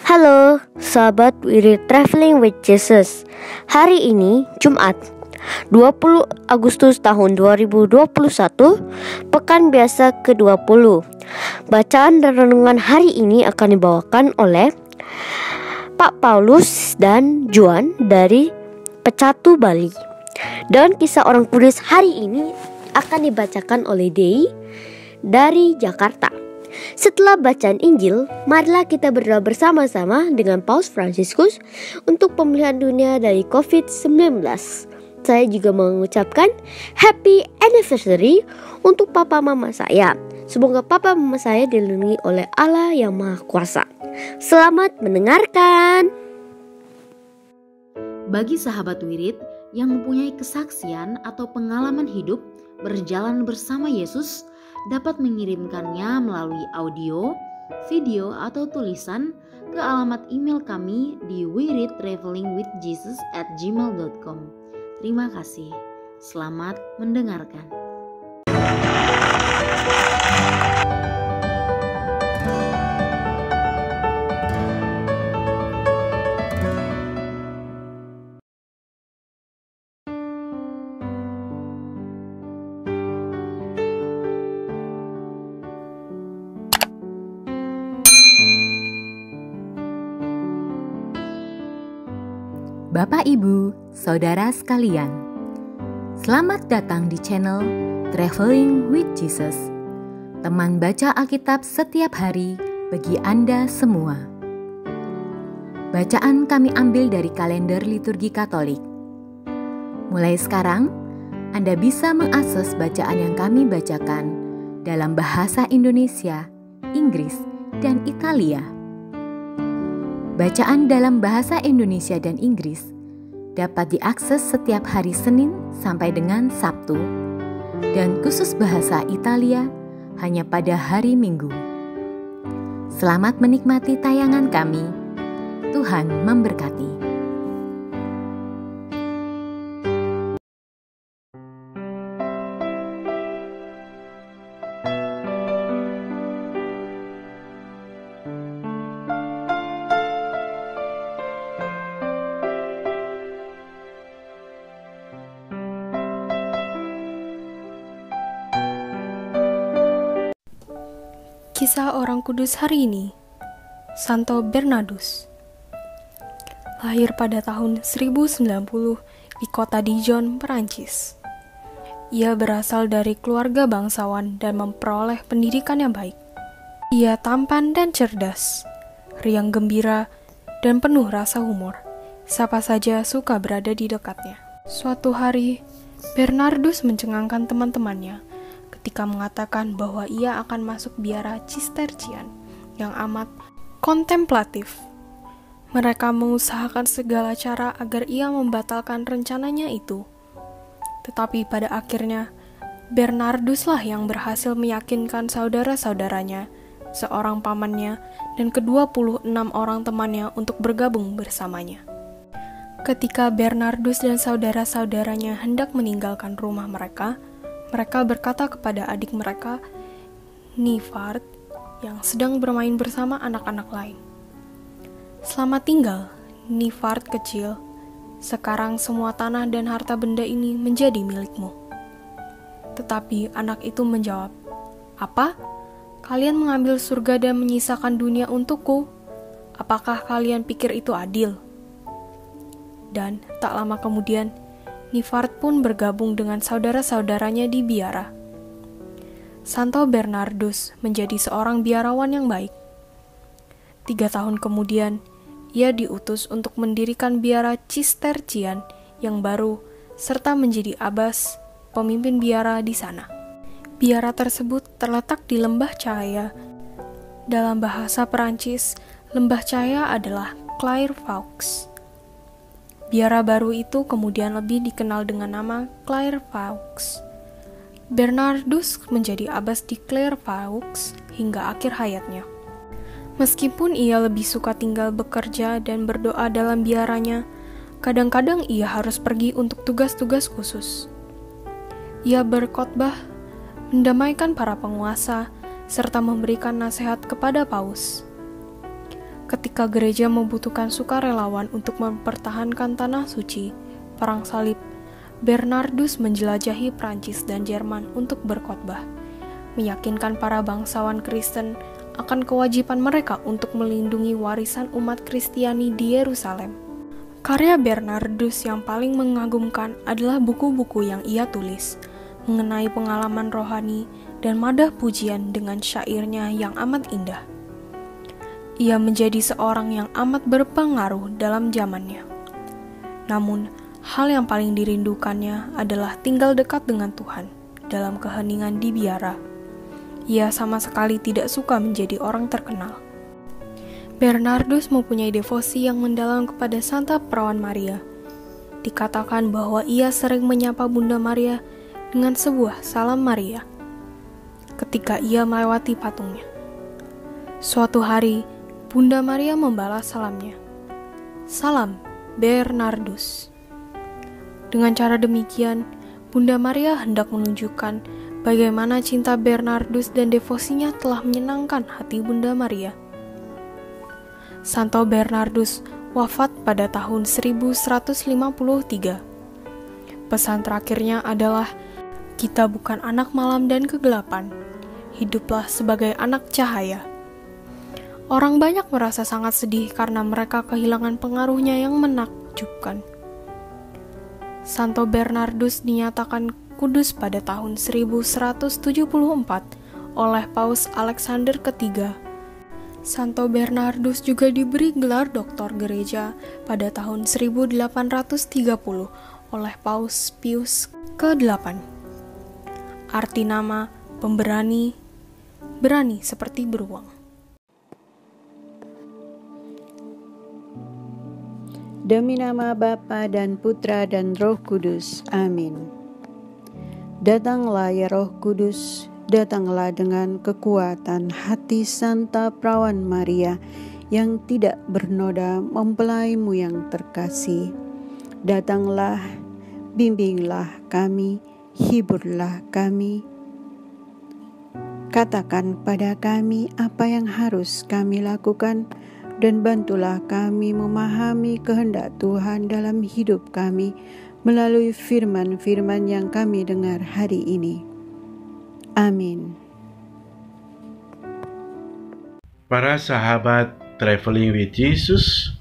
Halo, sahabat Wirid Traveling with Jesus. Hari ini Jumat 20 Agustus tahun 2021, pekan biasa ke-20. Bacaan dan renungan hari ini akan dibawakan oleh Pak Paulus dan Juan dari Pecatu Bali. Dan kisah orang kudus hari ini akan dibacakan oleh Dei dari Jakarta. Setelah bacaan Injil, marilah kita berdoa bersama-sama dengan Paus Fransiskus untuk pemulihan dunia dari COVID-19. Saya juga mengucapkan happy anniversary untuk papa mama saya. Semoga papa mama saya dilindungi oleh Allah yang Maha Kuasa. Selamat mendengarkan. Bagi sahabat wirid yang mempunyai kesaksian atau pengalaman hidup berjalan bersama Yesus, dapat mengirimkannya melalui audio, video, atau tulisan ke alamat email kami di wiridtravelingwithjesus@gmail.com. Terima kasih. Selamat mendengarkan. Bapak, Ibu, Saudara sekalian, selamat datang di channel Traveling with Jesus, teman baca Alkitab setiap hari bagi Anda semua. Bacaan kami ambil dari kalender liturgi Katolik. Mulai sekarang, Anda bisa mengakses bacaan yang kami bacakan dalam bahasa Indonesia, Inggris, dan Italia. Bacaan dalam bahasa Indonesia dan Inggris dapat diakses setiap hari Senin sampai dengan Sabtu, dan khusus bahasa Italia hanya pada hari Minggu. Selamat menikmati tayangan kami. Tuhan memberkati. Kisah orang kudus hari ini, Santo Bernardus. Lahir pada tahun 1090 di kota Dijon, Perancis. Ia berasal dari keluarga bangsawan dan memperoleh pendidikan yang baik. Ia tampan dan cerdas, riang gembira, dan penuh rasa humor. Siapa saja suka berada di dekatnya. Suatu hari, Bernardus mencengangkan teman-temannya ketika mengatakan bahwa ia akan masuk biara Cistercian yang amat kontemplatif. Mereka mengusahakan segala cara agar ia membatalkan rencananya itu. Tetapi pada akhirnya, Bernarduslah yang berhasil meyakinkan saudara-saudaranya, seorang pamannya, dan ke-26 orang temannya untuk bergabung bersamanya. Ketika Bernardus dan saudara-saudaranya hendak meninggalkan rumah mereka berkata kepada adik mereka, Nifart, yang sedang bermain bersama anak-anak lain. Selamat tinggal, Nifart kecil. Sekarang semua tanah dan harta benda ini menjadi milikmu. Tetapi anak itu menjawab, apa? Kalian mengambil surga dan menyisakan dunia untukku? Apakah kalian pikir itu adil? Dan tak lama kemudian, Nifart pun bergabung dengan saudara-saudaranya di biara. Santo Bernardus menjadi seorang biarawan yang baik. 3 tahun kemudian, ia diutus untuk mendirikan biara Cistercian yang baru, serta menjadi abbas, pemimpin biara di sana. Biara tersebut terletak di Lembah Cahaya. Dalam bahasa Perancis, Lembah Cahaya adalah Clairvaux. Biara baru itu kemudian lebih dikenal dengan nama Clairvaux. Bernardus menjadi abbas di Clairvaux hingga akhir hayatnya. Meskipun ia lebih suka tinggal bekerja dan berdoa dalam biaranya, kadang-kadang ia harus pergi untuk tugas-tugas khusus. Ia berkhotbah, mendamaikan para penguasa, serta memberikan nasihat kepada paus. Ketika gereja membutuhkan sukarelawan untuk mempertahankan tanah suci, perang salib, Bernardus menjelajahi Prancis dan Jerman untuk berkhotbah, meyakinkan para bangsawan Kristen akan kewajiban mereka untuk melindungi warisan umat Kristiani di Yerusalem. Karya Bernardus yang paling mengagumkan adalah buku-buku yang ia tulis mengenai pengalaman rohani dan madah pujian dengan syairnya yang amat indah. Ia menjadi seorang yang amat berpengaruh dalam zamannya. Namun, hal yang paling dirindukannya adalah tinggal dekat dengan Tuhan dalam keheningan di biara. Ia sama sekali tidak suka menjadi orang terkenal. Bernardus mempunyai devosi yang mendalam kepada Santa Perawan Maria. Dikatakan bahwa ia sering menyapa Bunda Maria dengan sebuah salam Maria ketika ia melewati patungnya. Suatu hari, Bunda Maria membalas salamnya. Salam, Bernardus. Dengan cara demikian, Bunda Maria hendak menunjukkan bagaimana cinta Bernardus dan devosinya telah menyenangkan hati Bunda Maria. Santo Bernardus wafat pada tahun 1153. Pesan terakhirnya adalah, kita bukan anak malam dan kegelapan, hiduplah sebagai anak cahaya. Orang banyak merasa sangat sedih karena mereka kehilangan pengaruhnya yang menakjubkan. Santo Bernardus dinyatakan kudus pada tahun 1174 oleh Paus Alexander III. Santo Bernardus juga diberi gelar doktor gereja pada tahun 1830 oleh Paus Pius ke-8. Arti nama pemberani, berani seperti beruang. Demi nama Bapa dan Putra dan Roh Kudus. Amin. Datanglah ya Roh Kudus, datanglah dengan kekuatan hati Santa Perawan Maria yang tidak bernoda mempelaimu yang terkasih. Datanglah, bimbinglah kami, hiburlah kami. Katakan pada kami apa yang harus kami lakukan, dan bantulah kami memahami kehendak Tuhan dalam hidup kami melalui firman-firman yang kami dengar hari ini. Amin. Para sahabat Traveling with Jesus,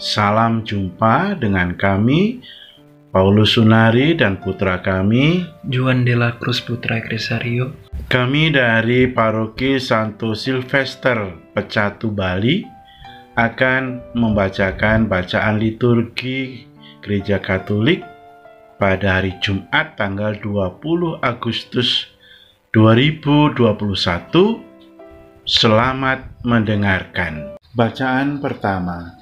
salam jumpa dengan kami, Paulus Sunari dan putra kami, Juan de la Cruz Putra Cresario. Kami dari Paroki Santo Silvester, Pecatu, Bali, akan membacakan bacaan liturgi Gereja Katolik pada hari Jumat tanggal 20 Agustus 2021. Selamat mendengarkan. Bacaan pertama.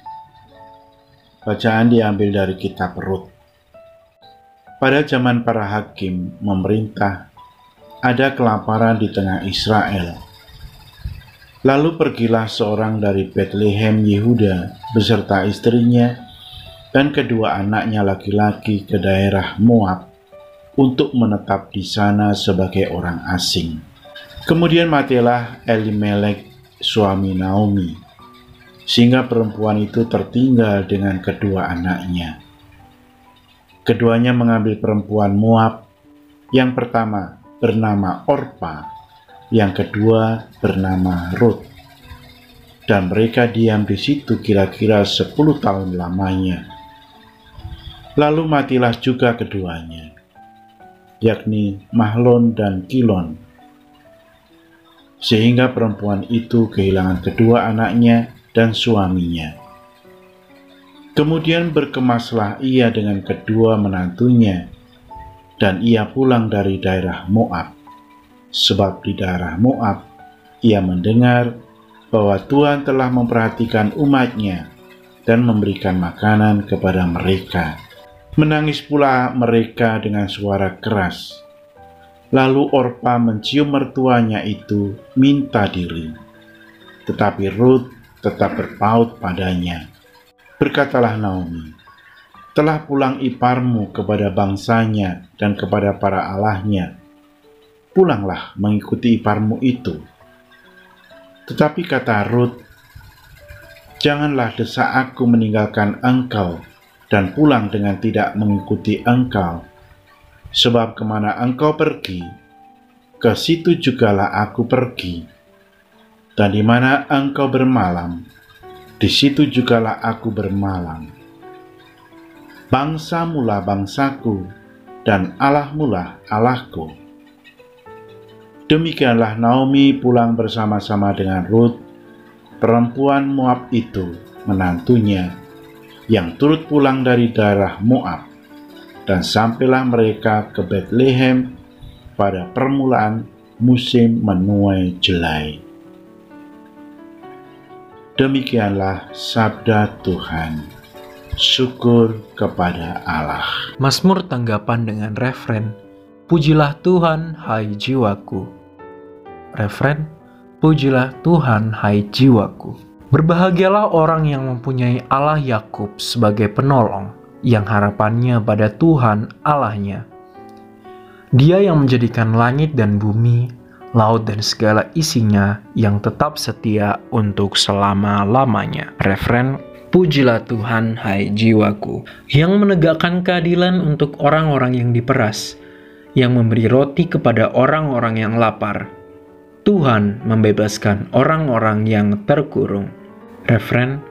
Bacaan diambil dari kitab Rut. Pada zaman para hakim memerintah, ada kelaparan di tengah Israel. Lalu pergilah seorang dari Bethlehem Yehuda beserta istrinya dan kedua anaknya laki-laki ke daerah Moab untuk menetap di sana sebagai orang asing. Kemudian matilah Elimelek, suami Naomi, sehingga perempuan itu tertinggal dengan kedua anaknya. Keduanya mengambil perempuan Moab, yang pertama bernama Orpa, yang kedua bernama Rut, dan mereka diam di situ kira-kira 10 tahun lamanya. Lalu matilah juga keduanya, yakni Mahlon dan Kilon, sehingga perempuan itu kehilangan kedua anaknya dan suaminya. Kemudian berkemaslah ia dengan kedua menantunya, dan ia pulang dari daerah Moab, sebab di daerah Moab ia mendengar bahwa Tuhan telah memperhatikan umatnya dan memberikan makanan kepada mereka. Menangis pula mereka dengan suara keras. Lalu Orpa mencium mertuanya itu minta diri, tetapi Rut tetap berpaut padanya. Berkatalah Naomi, telah pulang iparmu kepada bangsanya dan kepada para allahnya. Pulanglah mengikuti iparmu itu. Tetapi kata Rut, Janganlah desak aku meninggalkan Engkau dan pulang dengan tidak mengikuti Engkau. Sebab kemana Engkau pergi, ke situ jugalah aku pergi. Dan di mana Engkau bermalam, di situ jugalah aku bermalam. Bangsamulah bangsaku, dan Allahmulah Allahku. Demikianlah Naomi pulang bersama-sama dengan Rut, perempuan Moab itu, menantunya, yang turut pulang dari daerah Moab, dan sampailah mereka ke Betlehem pada permulaan musim menuai jelai. Demikianlah sabda Tuhan. Syukur kepada Allah. Mazmur tanggapan dengan refren, Pujilah Tuhan, hai jiwaku. Refren, Pujilah Tuhan, hai jiwaku. Berbahagialah orang yang mempunyai Allah Yakub sebagai penolong, yang harapannya pada Tuhan Allahnya. Dia yang menjadikan langit dan bumi, laut dan segala isinya, yang tetap setia untuk selama-lamanya. Refren, Pujilah Tuhan, hai jiwaku, yang menegakkan keadilan untuk orang-orang yang diperas, yang memberi roti kepada orang-orang yang lapar. Tuhan membebaskan orang-orang yang terkurung. Refren,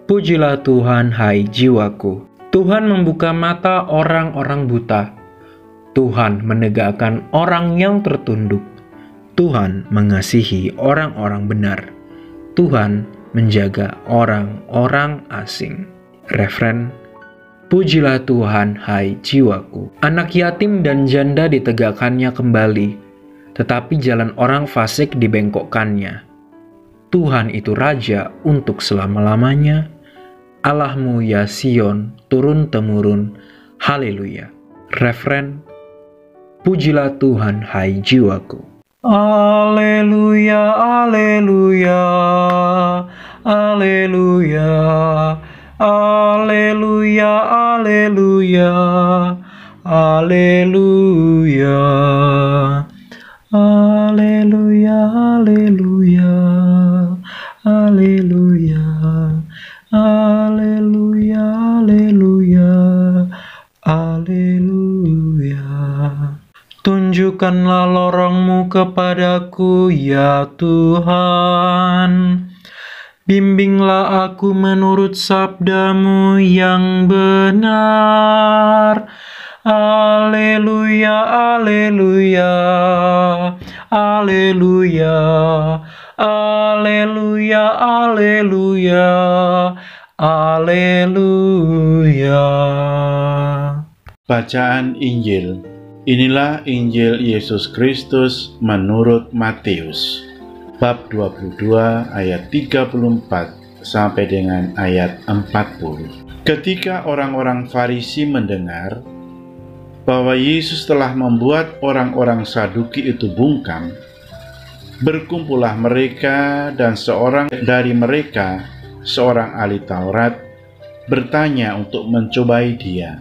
Pujilah Tuhan, hai jiwaku. Tuhan membuka mata orang-orang buta. Tuhan menegakkan orang yang tertunduk. Tuhan mengasihi orang-orang benar. Tuhan menjaga orang-orang asing. Refren, Pujilah Tuhan, hai jiwaku. Anak yatim dan janda ditegakkannya kembali, tetapi jalan orang fasik dibengkokkannya. Tuhan itu Raja untuk selama-lamanya. Allahmu ya Sion, turun-temurun. Haleluya. Refren, Pujilah Tuhan, hai jiwaku. Haleluya, haleluya, haleluya, haleluya, haleluya, haleluya, haleluya, haleluya, haleluya, haleluya, haleluya, haleluya. Tunjukkanlah lorongmu kepadaku, ya Tuhan. Bimbinglah aku menurut sabdamu yang benar. Haleluya, haleluya, haleluya, haleluya, haleluya, haleluya. Bacaan Injil. Inilah Injil Yesus Kristus menurut Matius, bab 22 ayat 34 sampai dengan ayat 40. Ketika orang-orang Farisi mendengar bahwa Yesus telah membuat orang-orang Saduki itu bungkam, berkumpullah mereka dan seorang dari mereka, seorang ahli Taurat, bertanya untuk mencobai dia.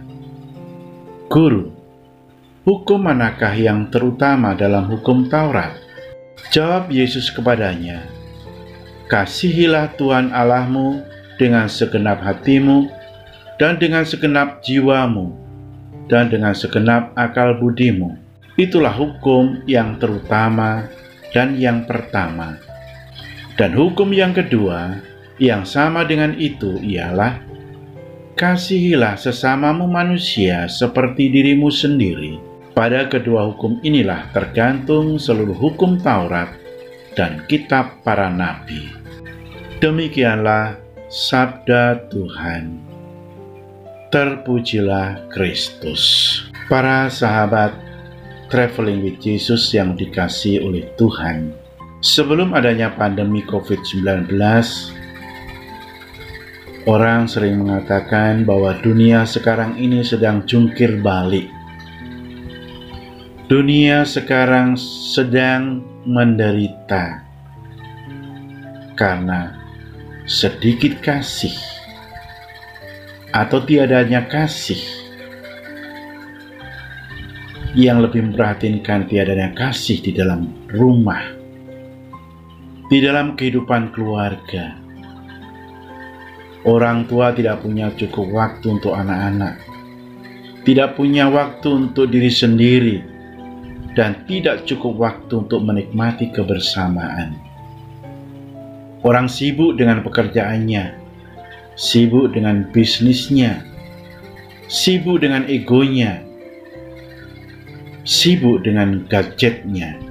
Guru, hukum manakah yang terutama dalam hukum Taurat? Jawab Yesus kepadanya, Kasihilah Tuhan Allahmu dengan segenap hatimu, dan dengan segenap jiwamu, dan dengan segenap akal budimu. Itulah hukum yang terutama dan yang pertama. Dan hukum yang kedua, yang sama dengan itu ialah, Kasihilah sesamamu manusia seperti dirimu sendiri. Pada kedua hukum inilah tergantung seluruh hukum Taurat dan kitab para nabi. Demikianlah sabda Tuhan. Terpujilah Kristus. Para sahabat Traveling with Jesus yang dikasihi oleh Tuhan, sebelum adanya pandemi COVID-19, orang sering mengatakan bahwa dunia sekarang ini sedang jungkir balik. Dunia sekarang sedang menderita karena sedikit kasih atau tiadanya kasih. Yang lebih memperhatikan tiadanya kasih di dalam rumah, di dalam kehidupan keluarga, Orang tua tidak punya cukup waktu untuk anak-anak, tidak punya waktu untuk diri sendiri, dan tidak cukup waktu untuk menikmati kebersamaan. Orang sibuk dengan pekerjaannya, sibuk dengan bisnisnya, sibuk dengan egonya, sibuk dengan gadgetnya.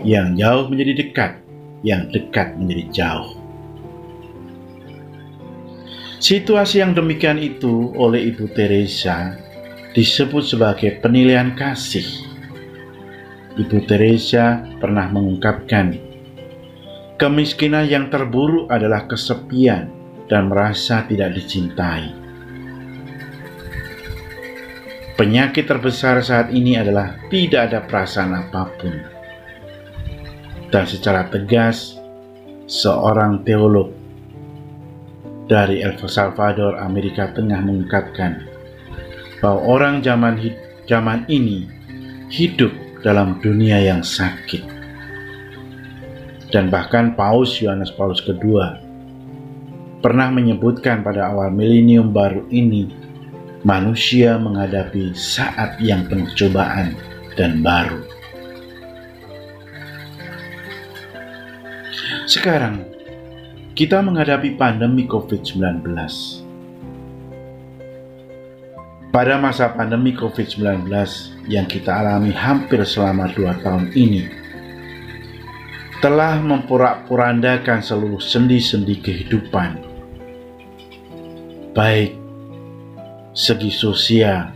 Yang jauh menjadi dekat, yang dekat menjadi jauh. Situasi yang demikian itu oleh Ibu Teresa disebut sebagai penilaian kasih. Ibu Teresa pernah mengungkapkan, kemiskinan yang terburuk adalah kesepian dan merasa tidak dicintai. Penyakit terbesar saat ini adalah tidak ada perasaan apapun. Dan secara tegas, seorang teolog dari El Salvador, Amerika Tengah mengungkapkan bahwa orang zaman ini hidup dalam dunia yang sakit. Dan bahkan Paus Yohanes Paulus II pernah menyebutkan pada awal milenium baru ini, manusia menghadapi saat yang penuh cobaan dan baru. Sekarang kita menghadapi pandemi COVID-19. Pada masa pandemi COVID-19 yang kita alami hampir selama 2 tahun ini, telah memporak-porandakan seluruh sendi-sendi kehidupan, baik segi sosial,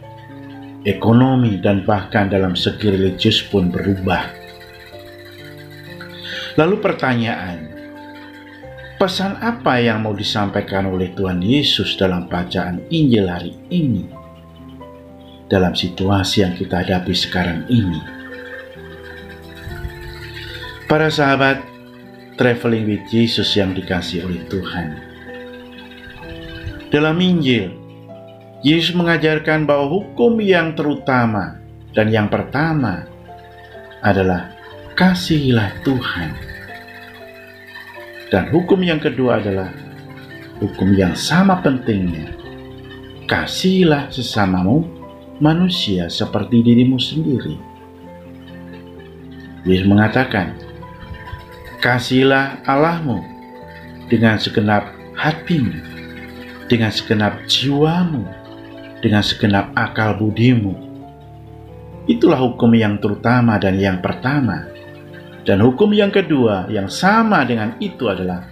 ekonomi, dan bahkan dalam segi religius pun berubah. Lalu pertanyaan, pesan apa yang mau disampaikan oleh Tuhan Yesus dalam bacaan Injil hari ini, dalam situasi yang kita hadapi sekarang ini? Para sahabat Traveling with Jesus yang dikasihi oleh Tuhan, dalam Injil, Yesus mengajarkan bahwa hukum yang terutama dan yang pertama adalah kasihilah Tuhan. Dan hukum yang kedua adalah hukum yang sama pentingnya, kasihilah sesamamu manusia seperti dirimu sendiri. Yesus mengatakan, kasihilah Allahmu dengan segenap hatimu, dengan segenap jiwamu, dengan segenap akal budimu. Itulah hukum yang terutama dan yang pertama. Dan hukum yang kedua yang sama dengan itu adalah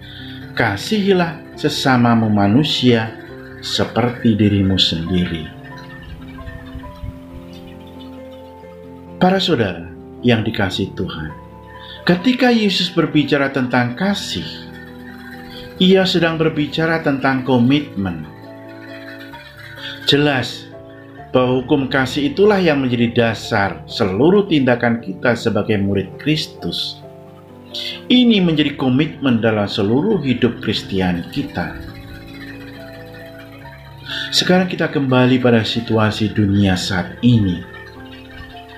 kasihilah sesamamu manusia seperti dirimu sendiri. Para saudara yang dikasihi Tuhan, ketika Yesus berbicara tentang kasih, Ia sedang berbicara tentang komitmen. Jelas bahwa hukum kasih itulah yang menjadi dasar seluruh tindakan kita sebagai murid Kristus. Ini menjadi komitmen dalam seluruh hidup Kristiani kita. Sekarang kita kembali pada situasi dunia saat ini.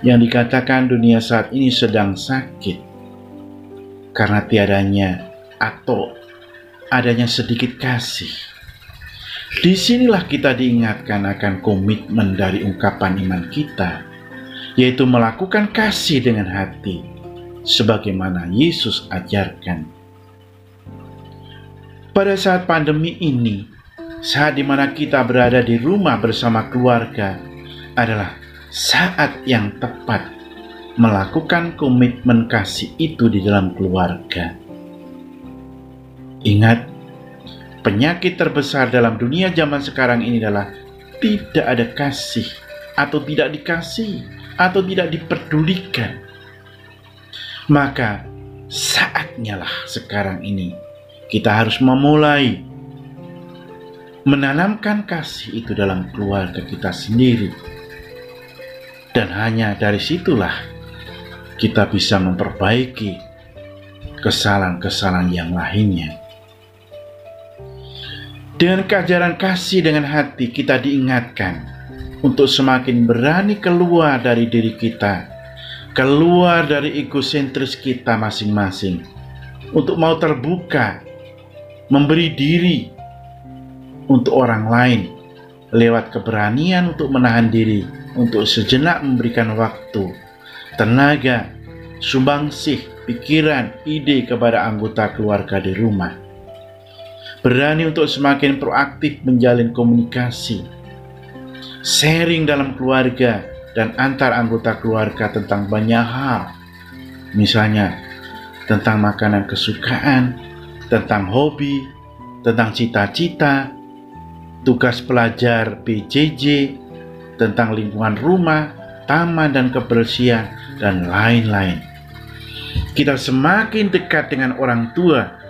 Yang dikatakan dunia saat ini sedang sakit karena tiadanya atau adanya sedikit kasih. Disinilah kita diingatkan akan komitmen dari ungkapan iman kita, yaitu melakukan kasih dengan hati, sebagaimana Yesus ajarkan. Pada saat pandemi ini, saat dimana kita berada di rumah bersama keluarga, adalah saat yang tepat melakukan komitmen kasih itu di dalam keluarga. Ingat, penyakit terbesar dalam dunia zaman sekarang ini adalah tidak ada kasih, atau tidak dikasih, atau tidak dipedulikan. Maka saatnya lah sekarang ini kita harus memulai menanamkan kasih itu dalam keluarga kita sendiri. Dan hanya dari situlah kita bisa memperbaiki kesalahan-kesalahan yang lainnya. Dengan keajaran kasih dengan hati, kita diingatkan untuk semakin berani keluar dari diri kita, keluar dari egosentris kita masing-masing, untuk mau terbuka, memberi diri untuk orang lain lewat keberanian untuk menahan diri, untuk sejenak memberikan waktu, tenaga, sumbangsih, pikiran, ide kepada anggota keluarga di rumah. Berani untuk semakin proaktif menjalin komunikasi, sharing dalam keluarga dan antar anggota keluarga tentang banyak hal. Misalnya, tentang makanan kesukaan, tentang hobi, tentang cita-cita, tugas pelajar PJJ, tentang lingkungan rumah, taman dan kebersihan, dan lain-lain. Kita semakin dekat dengan orang tua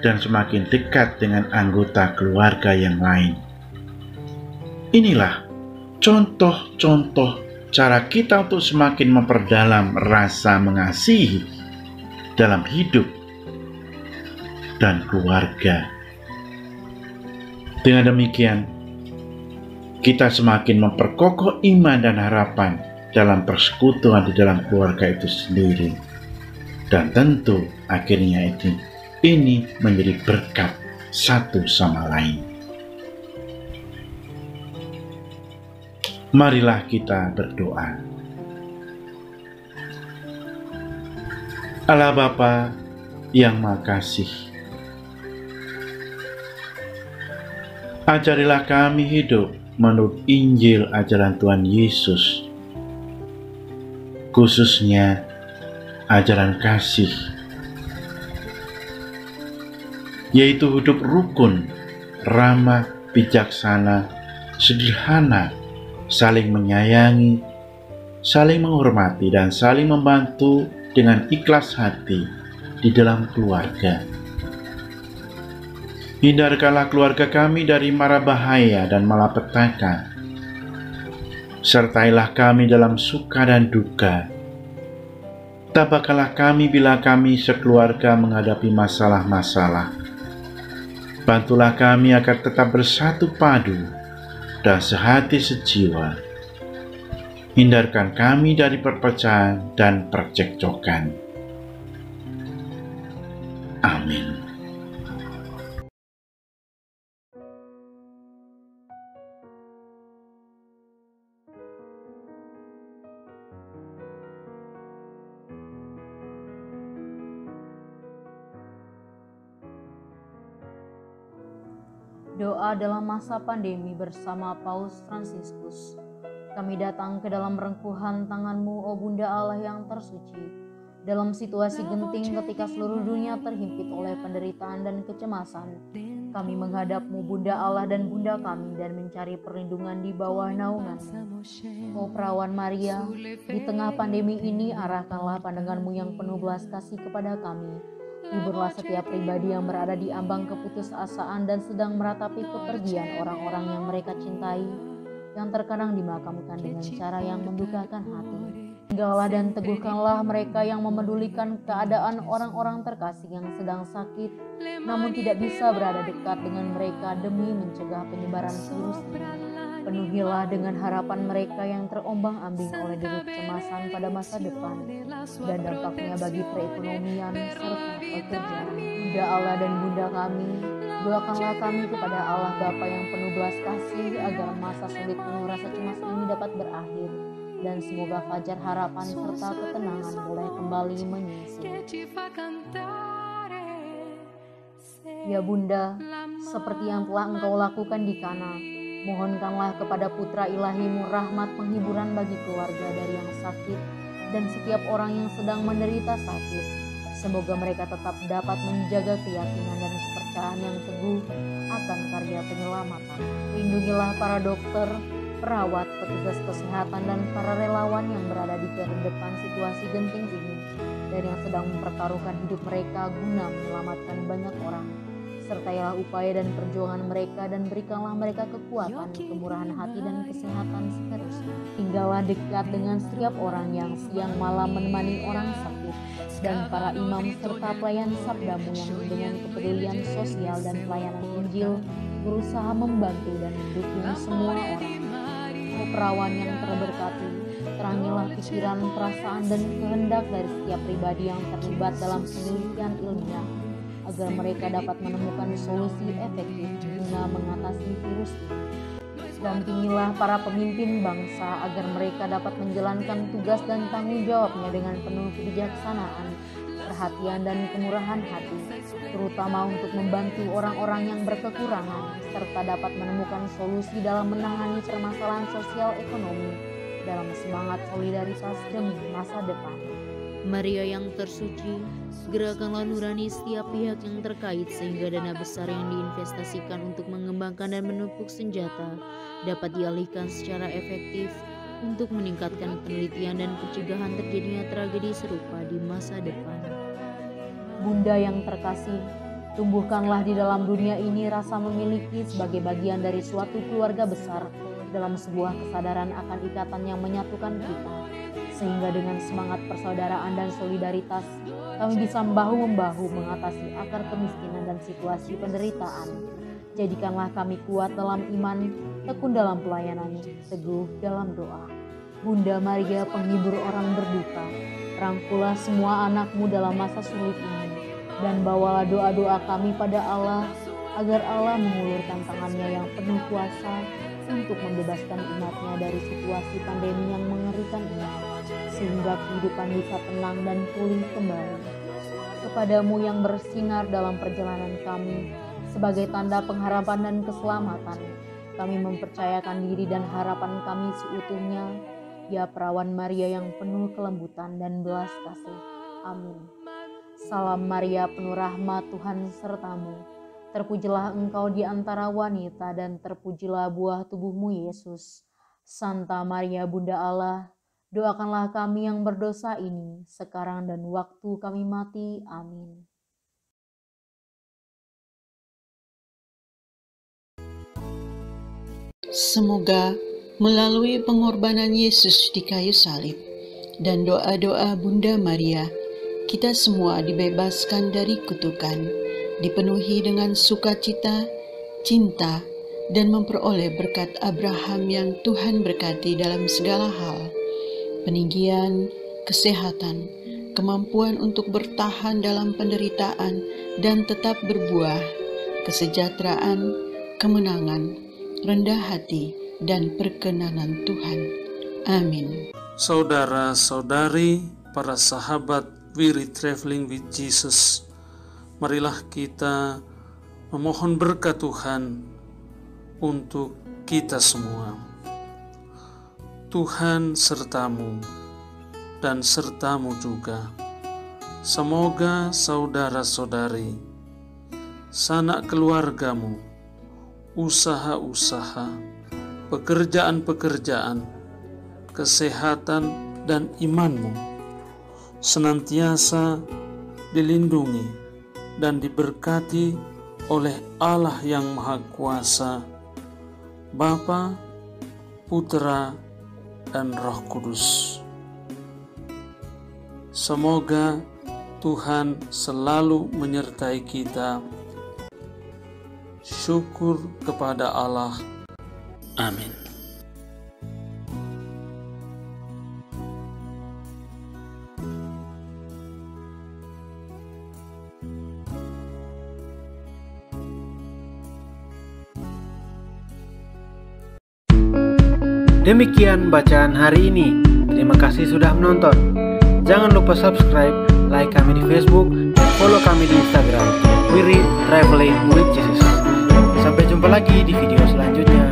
dan semakin dekat dengan anggota keluarga yang lain. Inilah contoh-contoh cara kita untuk semakin memperdalam rasa mengasihi dalam hidup dan keluarga. Dengan demikian, kita semakin memperkokoh iman dan harapan dalam persekutuan di dalam keluarga itu sendiri. Dan tentu akhirnya ini menjadi berkat satu sama lain. Marilah kita berdoa. Allah Bapa yang Maha Kasih, ajarilah kami hidup menurut Injil ajaran Tuhan Yesus, khususnya ajaran kasih, yaitu hidup rukun, ramah, bijaksana, sederhana, saling menyayangi, saling menghormati, dan saling membantu dengan ikhlas hati di dalam keluarga. Hindarkanlah keluarga kami dari mara bahaya dan malapetaka. Sertailah kami dalam suka dan duka. Tabahkanlah kami bila kami sekeluarga menghadapi masalah-masalah. Bantulah kami agar tetap bersatu padu dan sehati sejiwa. Hindarkan kami dari perpecahan dan percekcokan. Amin. Doa dalam masa pandemi bersama Paus Fransiskus. Kami datang ke dalam rengkuhan tangan-Mu, O Bunda Allah yang tersuci. Dalam situasi genting ketika seluruh dunia terhimpit oleh penderitaan dan kecemasan, kami menghadap-Mu, Bunda Allah dan Bunda kami, dan mencari perlindungan di bawah naungan-Mu. O Perawan Maria, di tengah pandemi ini arahkanlah pandangan-Mu yang penuh belas kasih kepada kami. Hiburlah setiap pribadi yang berada di ambang keputusasaan dan sedang meratapi kepergian orang-orang yang mereka cintai, yang terkadang dimakamkan dengan cara yang mendukakan hati. Tinggallah dan teguhkanlah mereka yang memedulikan keadaan orang-orang terkasih yang sedang sakit, namun tidak bisa berada dekat dengan mereka demi mencegah penyebaran virus ini. Penuhilah dengan harapan mereka yang terombang-ambing oleh deru kecemasan pada masa depan dan dampaknya bagi perekonomian serta pekerjaan. Bunda Allah dan Bunda kami, doakanlah kami kepada Allah Bapa yang penuh belas kasih agar masa sulit penuh rasa cemas ini dapat berakhir dan semoga fajar harapan serta ketenangan boleh kembali menyusul. Ya Bunda, seperti yang telah Engkau lakukan di Kana, mohonkanlah kepada Putra Ilahi-Mu rahmat penghiburan bagi keluarga dari yang sakit dan setiap orang yang sedang menderita sakit. Semoga mereka tetap dapat menjaga keyakinan dan kepercayaan yang teguh akan karya penyelamatan. Lindungilah para dokter, perawat, petugas kesehatan, dan para relawan yang berada di depan situasi genting ini dan yang sedang mempertaruhkan hidup mereka guna menyelamatkan banyak orang. Sertailah upaya dan perjuangan mereka dan berikanlah mereka kekuatan, kemurahan hati, dan kesehatan seterusnya. Tinggallah dekat dengan setiap orang yang siang malam menemani orang sakit dan para imam serta pelayan sabda-Mu yang dengan kepedulian sosial dan pelayanan Injil berusaha membantu dan mendukung semua orang. O Perawan yang terberkati, terangilah pikiran, perasaan, dan kehendak dari setiap pribadi yang terlibat dalam penelitian ilmiah, agar mereka dapat menemukan solusi efektif guna mengatasi virus ini. Dampingilah para pemimpin bangsa agar mereka dapat menjalankan tugas dan tanggung jawabnya dengan penuh kebijaksanaan, perhatian dan kemurahan hati, terutama untuk membantu orang-orang yang berkekurangan, serta dapat menemukan solusi dalam menangani permasalahan sosial ekonomi dalam semangat solidaritas demi masa depan. Maria yang tersuci, gerakanlah nurani setiap pihak yang terkait sehingga dana besar yang diinvestasikan untuk mengembangkan dan menumpuk senjata dapat dialihkan secara efektif untuk meningkatkan penelitian dan pencegahan terjadinya tragedi serupa di masa depan. Bunda yang terkasih, tumbuhkanlah di dalam dunia ini rasa memiliki sebagai bagian dari suatu keluarga besar dalam sebuah kesadaran akan ikatan yang menyatukan kita, sehingga dengan semangat persaudaraan dan solidaritas kami bisa bahu-membahu mengatasi akar kemiskinan dan situasi penderitaan. Jadikanlah kami kuat dalam iman, tekun dalam pelayanan, teguh dalam doa. Bunda Maria, penghibur orang berduka, rangkulah semua anakmu dalam masa sulit ini, dan bawalah doa-doa kami pada Allah, agar Allah mengulurkan tangannya yang penuh kuasa untuk membebaskan umatnya dari situasi pandemi yang mengerikan ini, sehingga kehidupan bisa tenang dan pulih kembali. Kepadamu yang bersinar dalam perjalanan kami, sebagai tanda pengharapan dan keselamatan, kami mempercayakan diri dan harapan kami seutuhnya, ya Perawan Maria yang penuh kelembutan dan belas kasih. Amin. Salam Maria, penuh rahmat, Tuhan sertamu. Terpujilah engkau di antara wanita dan terpujilah buah tubuhmu Yesus. Santa Maria Bunda Allah, doakanlah kami yang berdosa ini, sekarang dan waktu kami mati. Amin. Semoga melalui pengorbanan Yesus di kayu salib dan doa-doa Bunda Maria, kita semua dibebaskan dari kutukan, dipenuhi dengan sukacita, cinta, dan memperoleh berkat Abraham yang Tuhan berkati dalam segala hal, peninggian, kesehatan, kemampuan untuk bertahan dalam penderitaan dan tetap berbuah, kesejahteraan, kemenangan, rendah hati, dan perkenanan Tuhan. Amin. Saudara-saudari, para sahabat We Read Traveling with Jesus, marilah kita memohon berkat Tuhan untuk kita semua. Tuhan sertamu dan sertamu juga. Semoga saudara-saudari, sanak keluargamu, usaha-usaha, pekerjaan-pekerjaan, kesehatan, dan imanmu senantiasa dilindungi dan diberkati oleh Allah yang Maha Kuasa, Bapa, Putra, dan Roh Kudus. Semoga Tuhan selalu menyertai kita. Syukur kepada Allah. Amin. Demikian bacaan hari ini. Terima kasih sudah menonton. Jangan lupa subscribe, like kami di Facebook, dan follow kami di Instagram. We Read Traveling with Jesus. Sampai jumpa lagi di video selanjutnya.